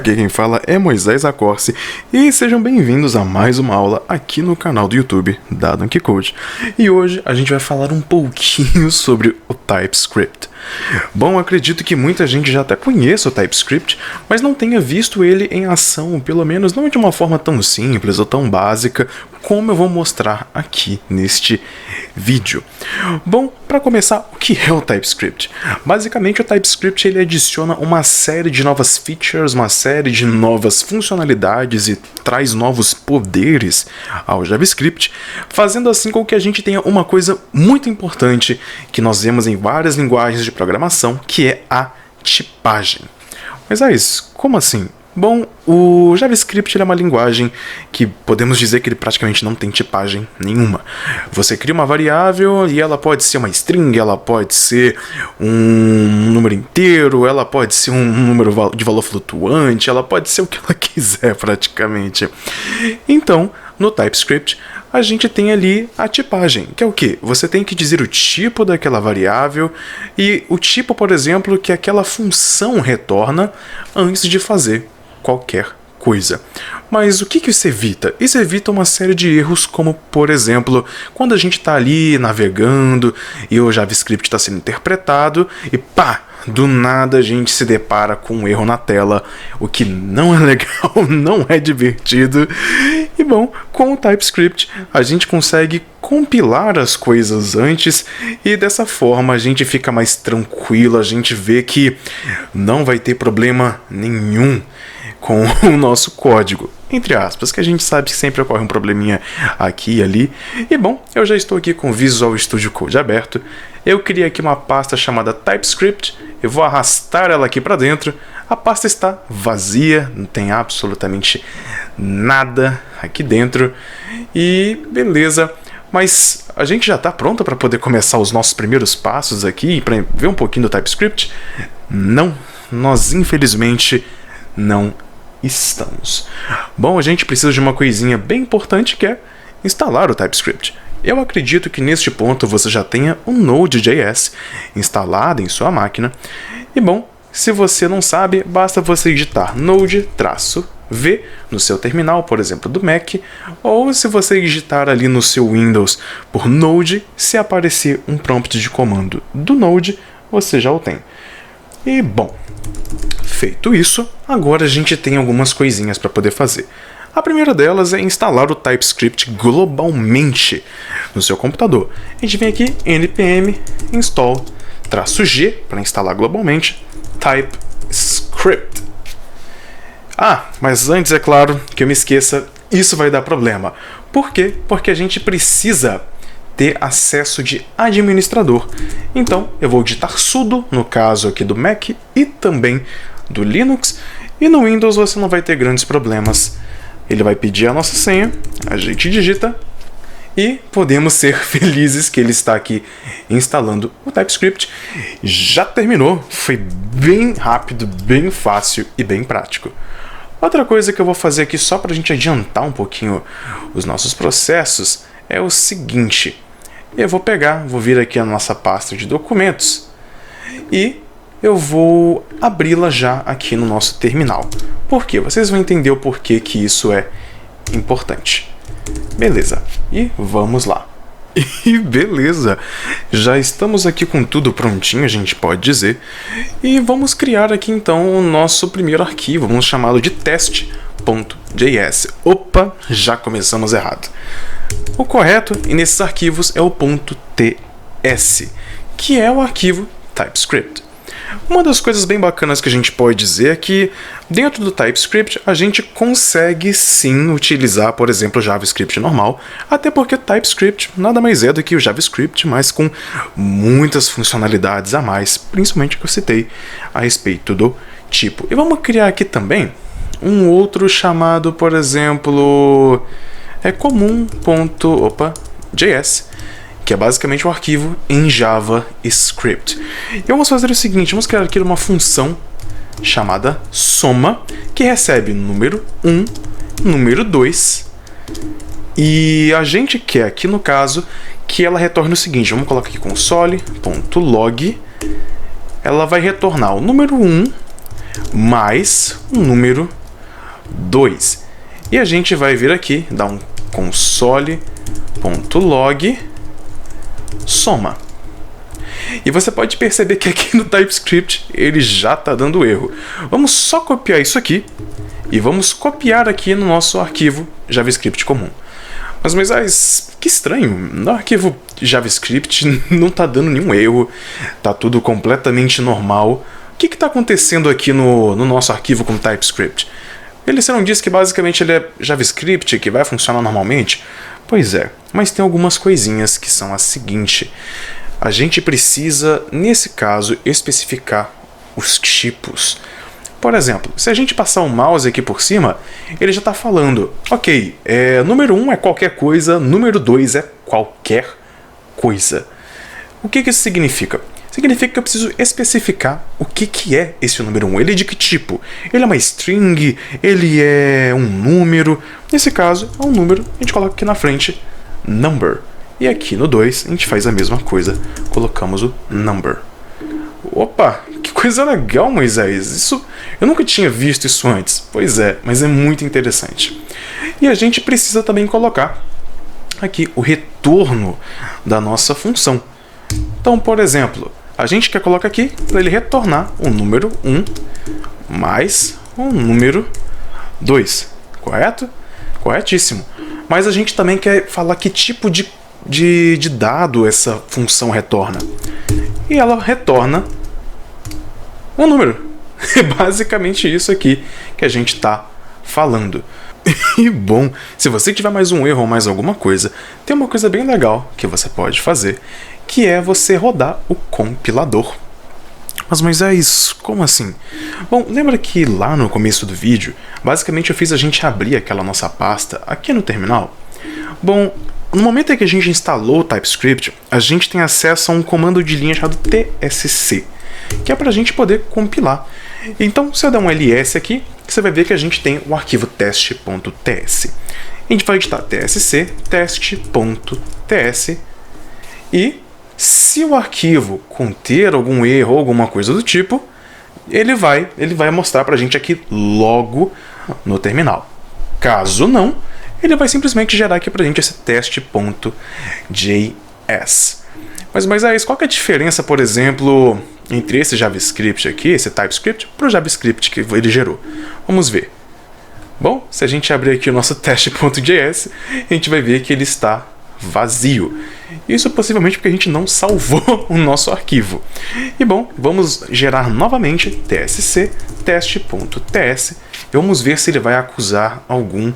Aqui quem fala é Moisés Acorce e sejam bem-vindos a mais uma aula aqui no canal do YouTube da Donkey Code. E hoje a gente vai falar um pouquinho sobre o TypeScript. Bom, acredito que muita gente já até conheça o TypeScript, mas não tenha visto ele em ação, pelo menos não de uma forma tão simples ou tão básica como eu vou mostrar aqui neste vídeo. Bom, para começar, o que é o TypeScript? Basicamente, o TypeScript ele adiciona uma série de novas features, uma série de novas funcionalidades e traz novos poderes ao JavaScript, fazendo assim com que a gente tenha uma coisa muito importante que nós vemos em várias linguagens de programação, que é a tipagem. Mas é isso, como assim? Bom, o JavaScript é uma linguagem que podemos dizer que ele praticamente não tem tipagem nenhuma. Você cria uma variável e ela pode ser uma string, ela pode ser um número inteiro, ela pode ser um número de valor flutuante, ela pode ser o que ela quiser praticamente. Então, no TypeScript, a gente tem ali a tipagem, que é o quê? Você tem que dizer o tipo daquela variável e o tipo, por exemplo, que aquela função retorna antes de fazer qualquer coisa. Mas o que isso evita? Isso evita uma série de erros, como, por exemplo, quando a gente está ali navegando e o JavaScript está sendo interpretado e pá! Do nada a gente se depara com um erro na tela, o que não é legal, não é divertido. E bom, com o TypeScript a gente consegue compilar as coisas antes e dessa forma a gente fica mais tranquilo, a gente vê que não vai ter problema nenhum com o nosso código, entre aspas, que a gente sabe que sempre ocorre um probleminha aqui e ali. E bom, eu já estou aqui com o Visual Studio Code aberto. Eu criei aqui uma pasta chamada TypeScript, eu vou arrastar ela aqui para dentro. A pasta está vazia, não tem absolutamente nada aqui dentro. E beleza, mas a gente já está pronto para poder começar os nossos primeiros passos aqui, para ver um pouquinho do TypeScript? Não, nós infelizmente não estamos. Bom, a gente precisa de uma coisinha bem importante que é instalar o TypeScript. Eu acredito que neste ponto você já tenha um Node.js instalado em sua máquina. E bom, se você não sabe, basta você digitar Node-V no seu terminal, por exemplo, do Mac, ou se você digitar ali no seu Windows por Node, se aparecer um prompt de comando do Node, você já o tem. E bom, feito isso, agora a gente tem algumas coisinhas para poder fazer. A primeira delas é instalar o TypeScript globalmente no seu computador. A gente vem aqui, npm install -g para instalar globalmente TypeScript. Mas antes, é claro, que eu me esqueça, isso vai dar problema. Por quê? Porque a gente precisa ter acesso de administrador. Então, eu vou digitar sudo, no caso aqui do Mac e também do Linux, e no Windows você não vai ter grandes problemas. Ele vai pedir a nossa senha, a gente digita e podemos ser felizes que ele está aqui instalando o TypeScript. Já terminou, foi bem rápido, bem fácil e bem prático. Outra coisa que eu vou fazer aqui só para a gente adiantar um pouquinho os nossos processos é o seguinte. Eu vou vir aqui a nossa pasta de documentos e eu vou abri-la já aqui no nosso terminal. Por quê? Vocês vão entender o porquê que isso é importante. Beleza, e vamos lá. E beleza, já estamos aqui com tudo prontinho, a gente pode dizer. E vamos criar aqui então o nosso primeiro arquivo, vamos chamá-lo de test.js. Opa, já começamos errado. O correto nesses arquivos é o .ts, que é o arquivo TypeScript. Uma das coisas bem bacanas que a gente pode dizer é que dentro do TypeScript a gente consegue sim utilizar, por exemplo, o JavaScript normal, até porque o TypeScript nada mais é do que o JavaScript, mas com muitas funcionalidades a mais, principalmente que eu citei a respeito do tipo. E vamos criar aqui também um outro chamado, por exemplo, comum.js, que é basicamente um arquivo em JavaScript. E vamos fazer o seguinte, vamos criar aqui uma função chamada soma, que recebe número 1, número 2, e a gente quer aqui no caso que ela retorne o seguinte, vamos colocar aqui console.log, ela vai retornar o número 1 mais um número 2. E a gente vai vir aqui, dar um console.log soma. E você pode perceber que aqui no TypeScript ele já está dando erro. Vamos só copiar isso aqui e vamos copiar aqui no nosso arquivo JavaScript comum. Mas que estranho, no arquivo JavaScript não está dando nenhum erro, está tudo completamente normal. O que está acontecendo aqui no nosso arquivo com TypeScript? Você não disse que basicamente ele é JavaScript, que vai funcionar normalmente? Pois é, mas tem algumas coisinhas que são a seguinte. A gente precisa, nesse caso, especificar os tipos. Por exemplo, se a gente passar o mouse aqui por cima, ele já está falando, ok, número 1 é qualquer coisa, número 2 é qualquer coisa. O que isso significa? Significa que eu preciso especificar o que é esse número 1. Ele é de que tipo? Ele é uma string? Ele é um número? Nesse caso, é um número, a gente coloca aqui na frente, number. E aqui no 2, a gente faz a mesma coisa, colocamos o number. Opa, que coisa legal, Moisés. Eu nunca tinha visto isso antes. Pois é, mas é muito interessante. E a gente precisa também colocar aqui o retorno da nossa função. Então, por exemplo, a gente quer colocar aqui para ele retornar o número 1 mais o número 2. Correto? Corretíssimo. Mas a gente também quer falar que tipo de dado essa função retorna. E ela retorna um número. É basicamente isso aqui que a gente está falando. E bom, se você tiver mais um erro ou mais alguma coisa, tem uma coisa bem legal que você pode fazer, que é você rodar o compilador. Mas Moisés, como assim? Bom, lembra que lá no começo do vídeo, basicamente eu fiz a gente abrir aquela nossa pasta aqui no terminal? Bom, no momento em que a gente instalou o TypeScript, a gente tem acesso a um comando de linha chamado tsc, que é para a gente poder compilar. Então, se eu der um ls aqui, você vai ver que a gente tem o arquivo teste.ts. A gente vai editar tsc teste.ts e se o arquivo conter algum erro ou alguma coisa do tipo, ele vai mostrar para a gente aqui logo no terminal. Caso não, ele vai simplesmente gerar aqui para a gente esse teste.js. Mas aí, qual que é a diferença, por exemplo, entre esse JavaScript aqui, esse TypeScript, para o JavaScript que ele gerou? Vamos ver. Bom, se a gente abrir aqui o nosso teste.js, a gente vai ver que ele está vazio. Isso possivelmente porque a gente não salvou o nosso arquivo. E bom, vamos gerar novamente tsc teste.ts e vamos ver se ele vai acusar algum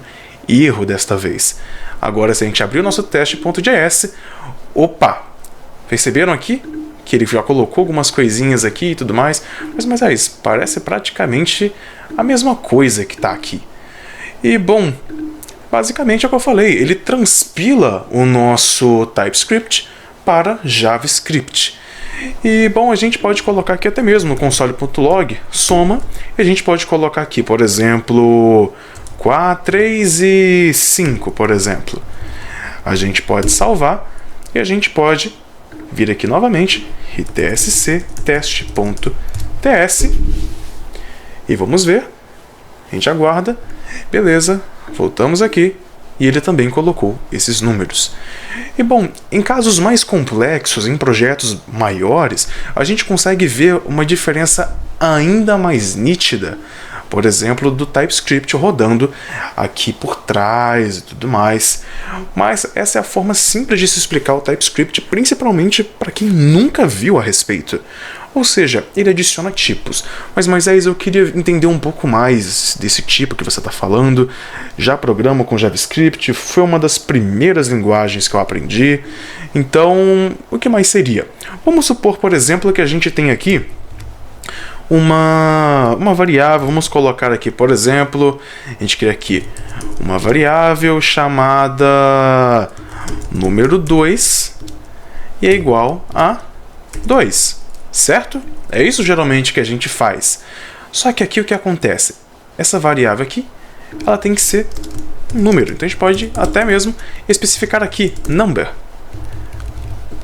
erro desta vez. Agora, se a gente abrir o nosso teste.js, opa! Perceberam aqui que ele já colocou algumas coisinhas aqui e tudo mais, mas é isso, parece praticamente a mesma coisa que está aqui. E bom, basicamente é o que eu falei, ele transpila o nosso TypeScript para JavaScript. E bom, a gente pode colocar aqui até mesmo no console.log soma, e a gente pode colocar aqui, por exemplo, 3 e 5, por exemplo. A gente pode salvar e a gente pode vir aqui novamente, tsc teste.ts e vamos ver. A gente aguarda. Beleza, voltamos aqui e ele também colocou esses números. E bom, em casos mais complexos, em projetos maiores, a gente consegue ver uma diferença ainda mais nítida, por exemplo, do TypeScript rodando aqui por trás e tudo mais. Mas essa é a forma simples de se explicar o TypeScript, principalmente para quem nunca viu a respeito. Ou seja, ele adiciona tipos. Mas Moisés, eu queria entender um pouco mais desse tipo que você está falando. Já programo com JavaScript, foi uma das primeiras linguagens que eu aprendi. Então, o que mais seria? Vamos supor, por exemplo, que a gente tem aqui uma variável, vamos colocar aqui, por exemplo, a gente cria aqui uma variável chamada número 2 e é igual a 2, certo? É isso geralmente que a gente faz. Só que aqui o que acontece? Essa variável aqui, ela tem que ser um número, então a gente pode até mesmo especificar aqui number.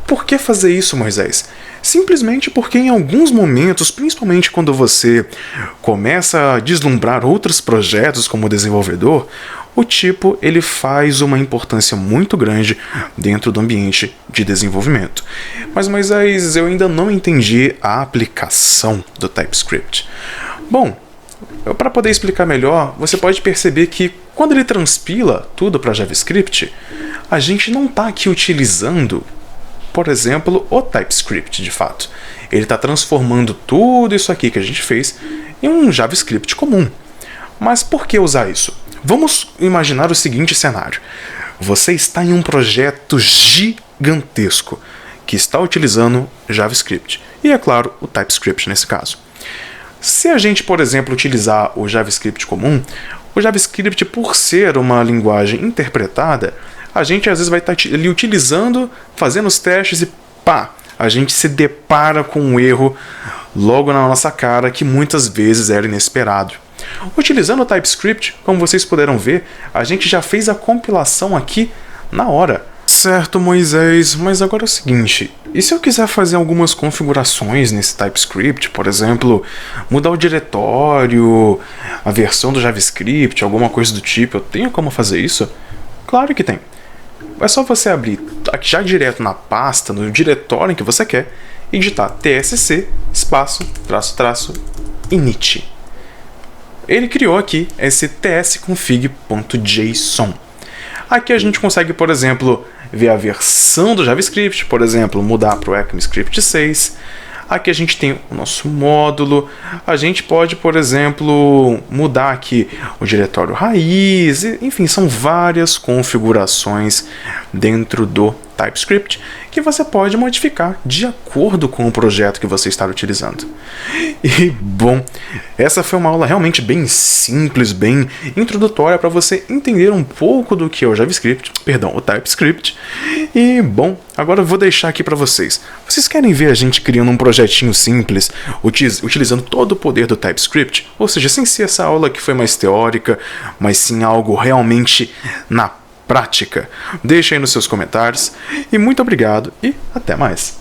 Por que fazer isso, Moisés? Simplesmente porque em alguns momentos, principalmente quando você começa a deslumbrar outros projetos como desenvolvedor, o tipo ele faz uma importância muito grande dentro do ambiente de desenvolvimento. Mas Moisés, eu ainda não entendi a aplicação do TypeScript. Bom, para poder explicar melhor, você pode perceber que quando ele transpila tudo para JavaScript, a gente não está aqui utilizando, por exemplo, o TypeScript de fato. Ele está transformando tudo isso aqui que a gente fez em um JavaScript comum. Mas por que usar isso? Vamos imaginar o seguinte cenário. Você está em um projeto gigantesco que está utilizando JavaScript. E, é claro, o TypeScript nesse caso. Se a gente, por exemplo, utilizar o JavaScript comum, o JavaScript, por ser uma linguagem interpretada, a gente às vezes vai estar ali utilizando, fazendo os testes e pá, a gente se depara com um erro logo na nossa cara que muitas vezes era inesperado. Utilizando o TypeScript, como vocês puderam ver, a gente já fez a compilação aqui na hora. Certo, Moisés, mas agora é o seguinte, e se eu quiser fazer algumas configurações nesse TypeScript, por exemplo, mudar o diretório, a versão do JavaScript, alguma coisa do tipo, eu tenho como fazer isso? Claro que tem. É só você abrir aqui já direto na pasta, no diretório em que você quer, e digitar tsc, espaço, traço, traço, init. Ele criou aqui esse tsconfig.json. Aqui a gente consegue, por exemplo, ver a versão do JavaScript, por exemplo, mudar para o ECMAScript 6. Aqui a gente tem o nosso módulo. A gente pode, por exemplo, mudar aqui o diretório raiz. Enfim, são várias configurações dentro do TypeScript que você pode modificar de acordo com o projeto que você está utilizando. E, bom, essa foi uma aula realmente bem simples, bem introdutória para você entender um pouco do que é o JavaScript, perdão, o TypeScript. E, bom, agora eu vou deixar aqui para vocês. Vocês querem ver a gente criando um projetinho simples, utilizando todo o poder do TypeScript? Ou seja, sem ser essa aula que foi mais teórica, mas sim algo realmente na prática? Deixa aí nos seus comentários. E muito obrigado e até mais.